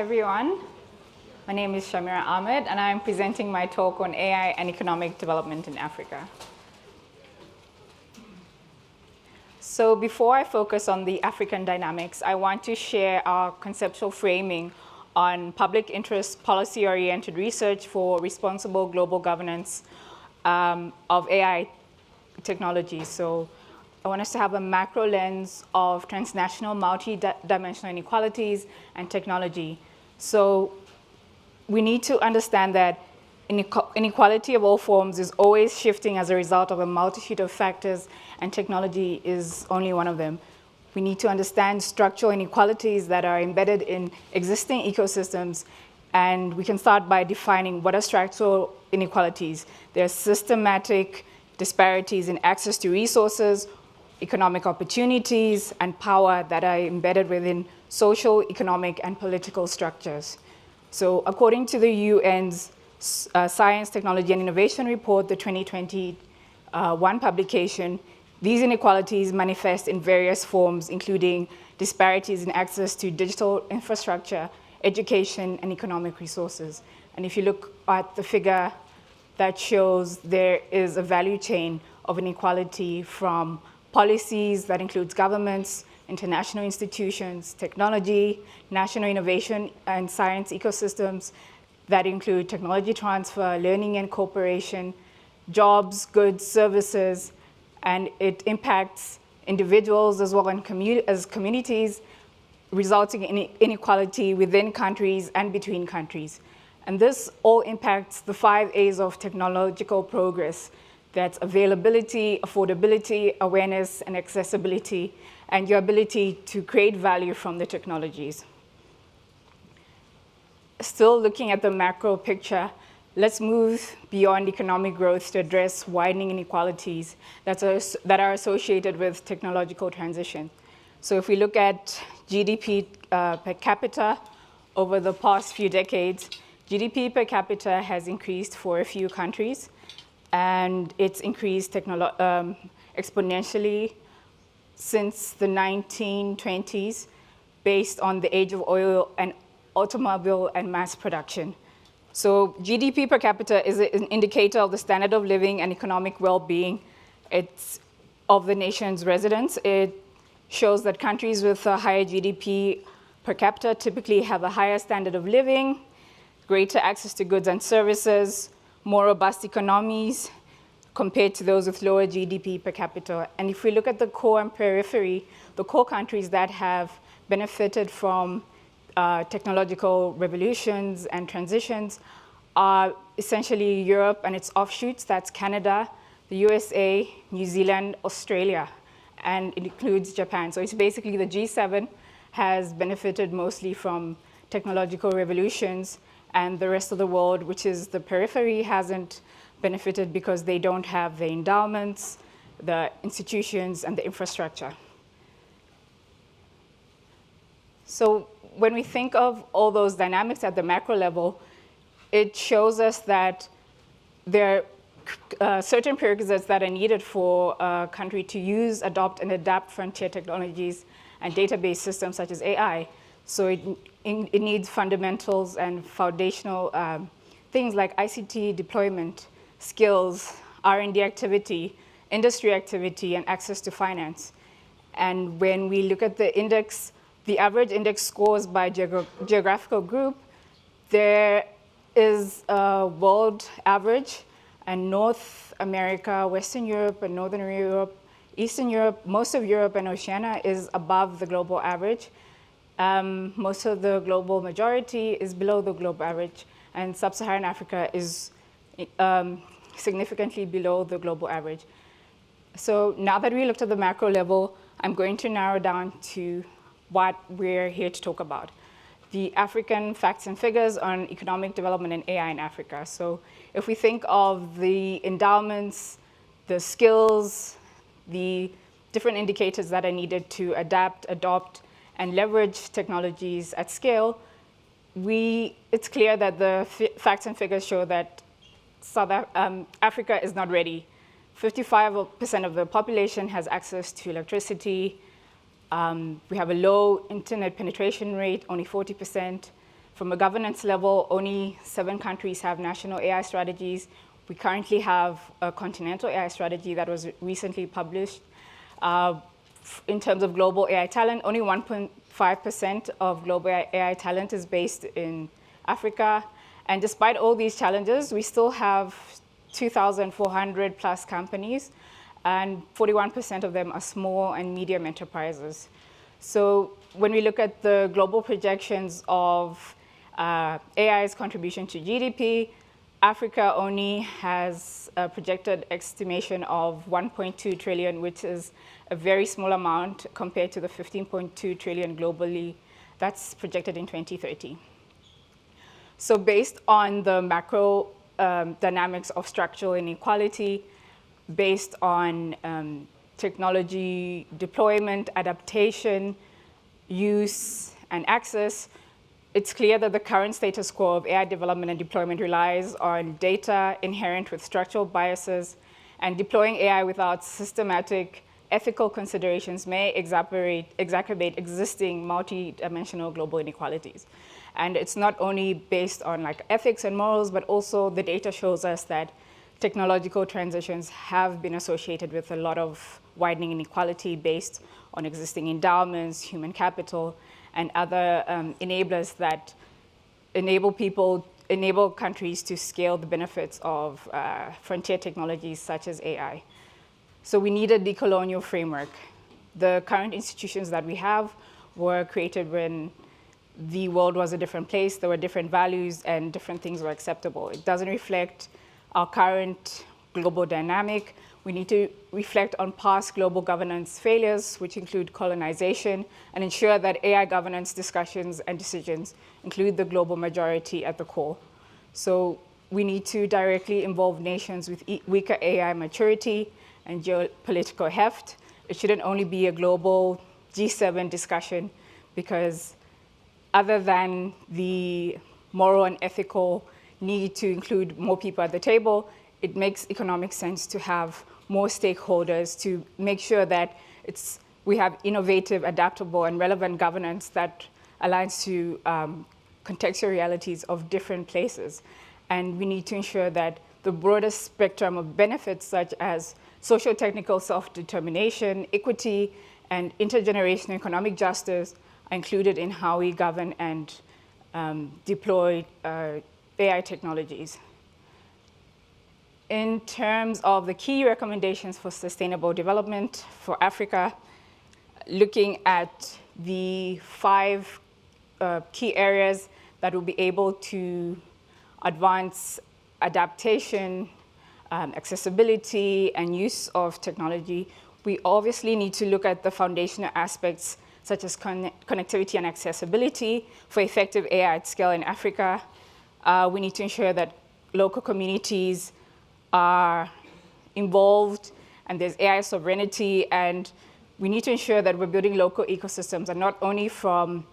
everyone. My name is Shamira Ahmed, and I'm presenting my talk on AI and economic development in Africa. So before I focus on the African dynamics, I want to share our conceptual framing on public interest policy-oriented research for responsible global governance of AI technology. So I want us to have a macro lens of transnational multi-dimensional inequalities and technology. So we need to understand that inequality of all forms is always shifting as a result of a multitude of factors, and technology is only one of them. We need to understand structural inequalities that are embedded in existing ecosystems, and we can start by defining what are structural inequalities. There are systematic disparities in access to resources, economic opportunities, and power that are embedded within social, economic, and political structures. So according to the UN's Science, Technology, and Innovation Report, the 2021 publication, these inequalities manifest in various forms, including disparities in access to digital infrastructure, education, and economic resources. And if you look at the figure that shows there is a value chain of inequality from policies that includes governments, international institutions, technology, national innovation and science ecosystems that include technology transfer, learning and cooperation, jobs, goods, services, and it impacts individuals as well as communities, resulting in inequality within countries and between countries. And this all impacts the 5 A's of technological progress. That's availability, affordability, awareness, and accessibility, and your ability to create value from the technologies. Still looking at the macro picture, let's move beyond economic growth to address widening inequalities that are associated with technological transition. So if we look at GDP per capita over the past few decades, GDP per capita has increased for a few countries, and it's increased exponentially since the 1920s based on the age of oil and automobile and mass production. So GDP per capita is an indicator of the standard of living and economic well-being of the nation's residents. It shows that countries with a higher GDP per capita typically have a higher standard of living, greater access to goods and services, more robust economies compared to those with lower GDP per capita. And if we look at the core and periphery, the core countries that have benefited from technological revolutions and transitions are essentially Europe and its offshoots. That's Canada, the USA, New Zealand, Australia, and it includes Japan. So it's basically the G7 has benefited mostly from technological revolutions, and the rest of the world, which is the periphery, hasn't benefited because they don't have the endowments, the institutions, and the infrastructure. So when we think of all those dynamics at the macro level, it shows us that there are certain prerequisites that are needed for a country to use, adopt, and adapt frontier technologies and database systems such as AI. So it needs fundamentals and foundational things like ICT deployment, skills, R&D activity, industry activity, and access to finance. And when we look at the index, the average index scores by geographical group, there is a world average, and North America, Western Europe, and Northern Europe, Eastern Europe, most of Europe and Oceania is above the global average. Most of the global majority is below the global average, and sub-Saharan Africa is significantly below the global average. So now that we looked at the macro level, I'm going to narrow down to what we're here to talk about: the African facts and figures on economic development and AI in Africa. So if we think of the endowments, the skills, the different indicators that are needed to adapt, adopt, and leverage technologies at scale, it's clear that the facts and figures show that Africa is not ready. 55% of the population has access to electricity. We have a low internet penetration rate, only 40%. From a governance level, only 7 countries have national AI strategies. We currently have a continental AI strategy that was recently published. In terms of global AI talent, only 1.5% of global AI talent is based in Africa. And despite all these challenges, we still have 2,400 plus companies, and 41% of them are small and medium enterprises. So when we look at the global projections of AI's contribution to GDP, Africa only has a projected estimation of 1.2 trillion, which is a very small amount compared to the 15.2 trillion globally that's projected in 2030. So based on the macro dynamics of structural inequality, based on technology deployment, adaptation, use, and access, it's clear that the current status quo of AI development and deployment relies on data inherent with structural biases, and deploying AI without systematic ethical considerations may exacerbate existing multi-dimensional global inequalities. And it's not only based on like ethics and morals, but also the data shows us that technological transitions have been associated with a lot of widening inequality based on existing endowments, human capital, and other enablers that enable countries to scale the benefits of frontier technologies such as AI. So we need a decolonial framework. The current institutions that we have were created when the world was a different place, there were different values, and different things were acceptable. It doesn't reflect our current global dynamic. We need to reflect on past global governance failures, which include colonization, and ensure that AI governance discussions and decisions include the global majority at the core. So we need to directly involve nations with weaker AI maturity and geopolitical heft. It shouldn't only be a global G7 discussion, because other than the moral and ethical need to include more people at the table, it makes economic sense to have more stakeholders to make sure that we have innovative, adaptable, and relevant governance that aligns to contextual realities of different places. And we need to ensure that the broadest spectrum of benefits, such as socio-technical self-determination, equity, and intergenerational economic justice, are included in how we govern and deploy AI technologies. In terms of the key recommendations for sustainable development for Africa, looking at the 5 key areas that will be able to advance adaptation, accessibility, and use of technology, we obviously need to look at the foundational aspects such as connectivity and accessibility for effective AI at scale in Africa. We need to ensure that local communities are involved and there's AI sovereignty, and we need to ensure that we're building local ecosystems, and not only from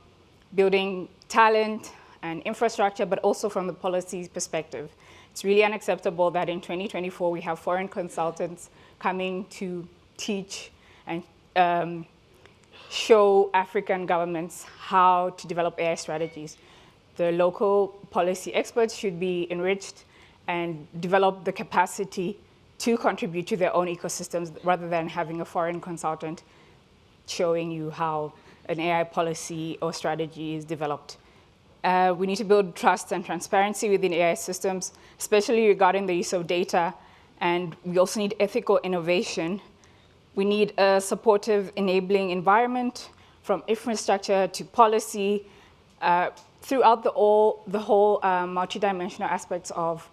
building talent and infrastructure, but also from the policy perspective. It's really unacceptable that in 2024 we have foreign consultants coming to teach and show African governments how to develop AI strategies. The local policy experts should be enriched and develop the capacity to contribute to their own ecosystems, rather than having a foreign consultant showing you how an AI policy or strategy is developed. We need to build trust and transparency within AI systems, especially regarding the use of data, and we also need ethical innovation. We need a supportive, enabling environment, from infrastructure to policy, throughout the whole multidimensional aspects of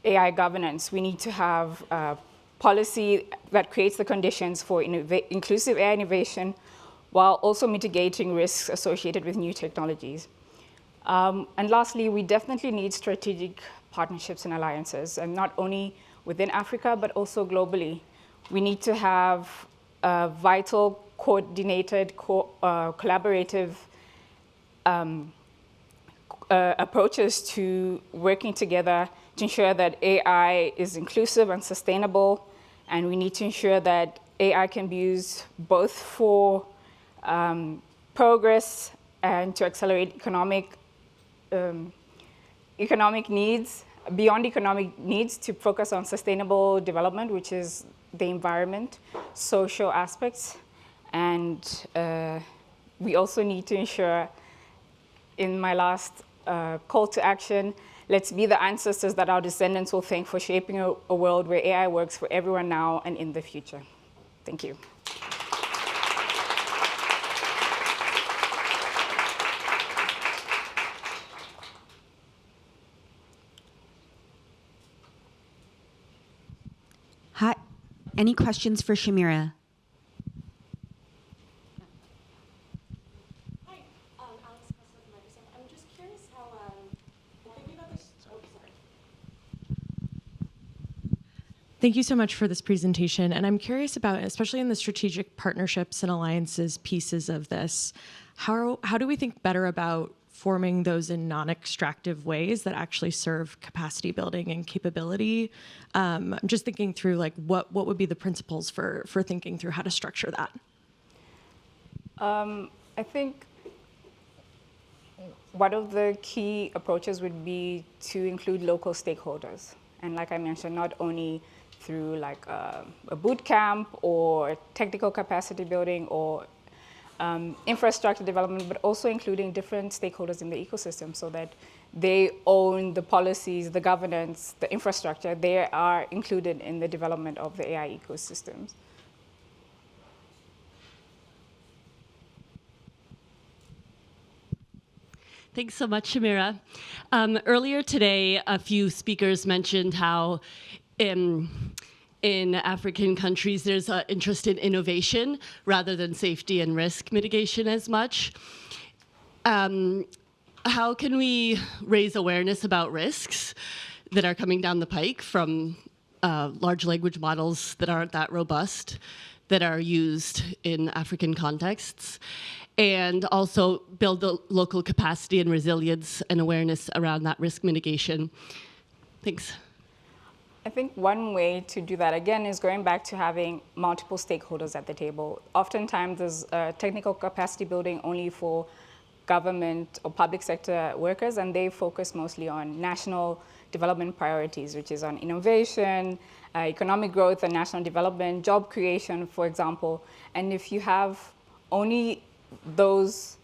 AI governance. We need to have policy that creates the conditions for inclusive AI innovation, while also mitigating risks associated with new technologies. And lastly, we definitely need strategic partnerships and alliances, and not only within Africa, but also globally. We need to have vital, coordinated, collaborative approaches to working together to ensure that AI is inclusive and sustainable. And we need to ensure that AI can be used both for progress and to accelerate economic economic needs, beyond economic needs, to focus on sustainable development, which is the environment, social aspects, and we also need to ensure, in my last call to action, let's be the ancestors that our descendants will thank for shaping a world where AI works for everyone now and in the future. Thank you. Hi. Any questions for Shamira? Hi, Alex Costa from Microsoft. I'm just curious how, thinking about this, oh, sorry. Thank you so much for this presentation. And I'm curious about, especially in the strategic partnerships and alliances pieces of this, how do we think better about forming those in non-extractive ways that actually serve capacity building and capability? I'm just thinking through like what would be the principles for thinking through how to structure that? I think one of the key approaches would be to include local stakeholders. And like I mentioned, not only through like a boot camp or technical capacity building or infrastructure development, but also including different stakeholders in the ecosystem so that they own the policies, the governance, the infrastructure. They are included in the development of the AI ecosystems. Thanks so much, Shamira. Earlier today, a few speakers mentioned how in African countries, there's an interest in innovation rather than safety and risk mitigation as much. How can we raise awareness about risks that are coming down the pike from large language models that aren't that robust, that are used in African contexts, and also build the local capacity and resilience and awareness around that risk mitigation? Thanks. I think one way to do that, again, is going back to having multiple stakeholders at the table. Oftentimes, there's technical capacity building only for government or public sector workers, and they focus mostly on national development priorities, which is on innovation, economic growth and national development, job creation, for example. And if you have only those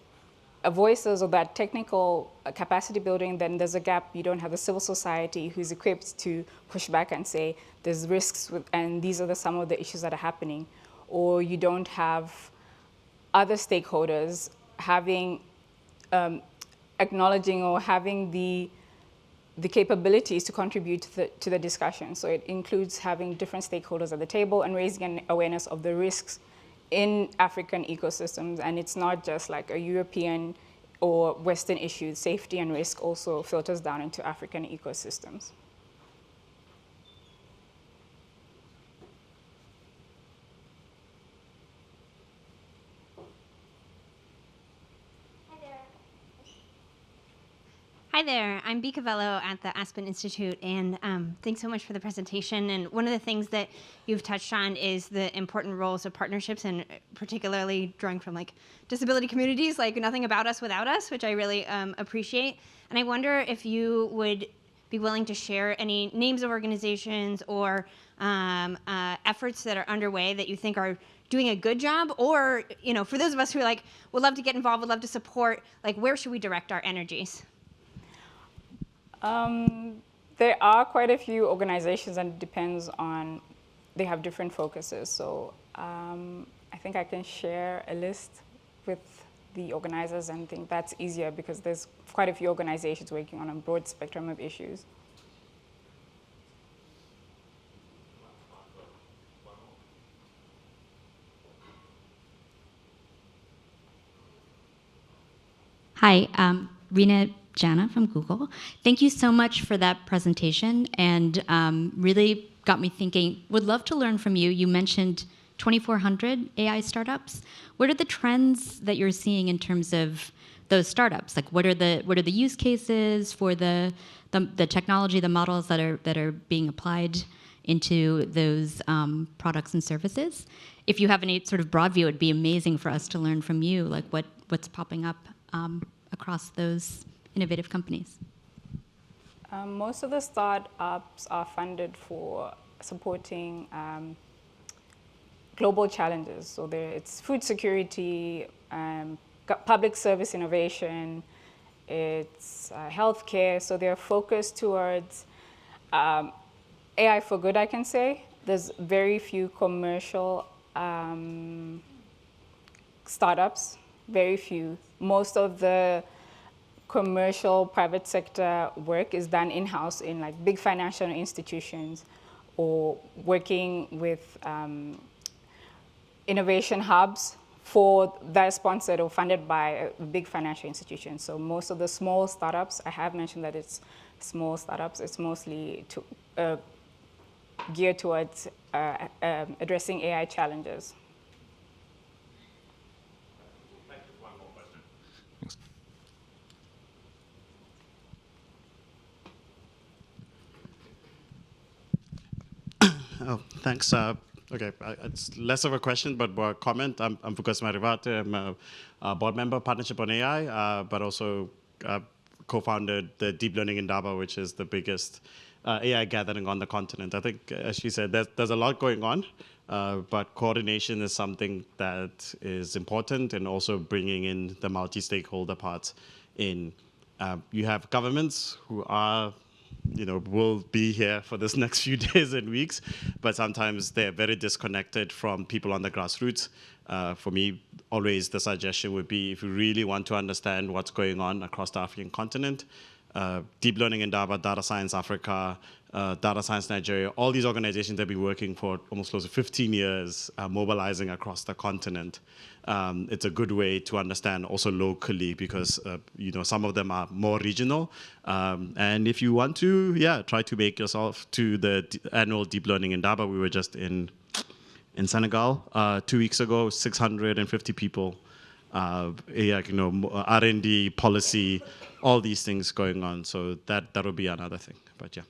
voices of that technical capacity building, then there's a gap. You don't have a civil society who's equipped to push back and say, there's risks, and these are some of the issues that are happening. Or you don't have other stakeholders having, acknowledging or having the capabilities to contribute to the discussion. So it includes having different stakeholders at the table and raising an awareness of the risks in African ecosystems. And it's not just like a European or Western issue. Safety and risk also filters down into African ecosystems. Hi there, I'm Bea Cavello at the Aspen Institute, and thanks so much for the presentation. And one of the things that you've touched on is the important roles of partnerships, and particularly drawing from like disability communities, like Nothing About Us Without Us, which I really appreciate. And I wonder if you would be willing to share any names of organizations or efforts that are underway that you think are doing a good job, or for those of us who are like, would love to get involved, would love to support, like where should we direct our energies? There are quite a few organizations, and it depends on, they have different focuses. So I think I can share a list with the organizers, and think that's easier because there's quite a few organizations working on a broad spectrum of issues. Hi, Rena Jana from Google. Thank you so much for that presentation, and really got me thinking. Would love to learn from you. You mentioned 2,400 AI startups. What are the trends that you're seeing in terms of those startups? Like, what are the use cases for the technology, the models that are being applied into those products and services? If you have any sort of broad view, it'd be amazing for us to learn from you, like what's popping up across those innovative companies? Most of the startups are funded for supporting global challenges. So it's food security, public service innovation, it's healthcare. So they're focused towards AI for good, I can say. There's very few commercial startups, very few. Most of the commercial private sector work is done in-house in like big financial institutions or working with innovation hubs that are sponsored or funded by a big financial institution. So most of the small startups, I have mentioned that it's small startups, it's mostly geared towards addressing AI challenges. Thank you. One more question. Thanks. Oh, thanks. Okay, it's less of a question, but more a comment. I'm Fukas Marivate. I'm a board member of Partnership on AI, but also co-founded the Deep Learning Indaba, which is the biggest AI gathering on the continent. I think, as she said, there's a lot going on, but coordination is something that is important, and also bringing in the multi-stakeholder parts in. You have governments who are will be here for this next few days and weeks, but sometimes they're very disconnected from people on the grassroots. For me, always the suggestion would be, if you really want to understand what's going on across the African continent, Deep Learning Indaba, Data Science Africa, Data Science Nigeria, all these organizations have been working for almost close to 15 years, mobilizing across the continent. It's a good way to understand also locally, because some of them are more regional. And if you want to, try to make yourself to the annual Deep Learning Indaba. We were just in Senegal 2 weeks ago, 650 people. R&D, policy, all these things going on. So that will be another thing. But yeah.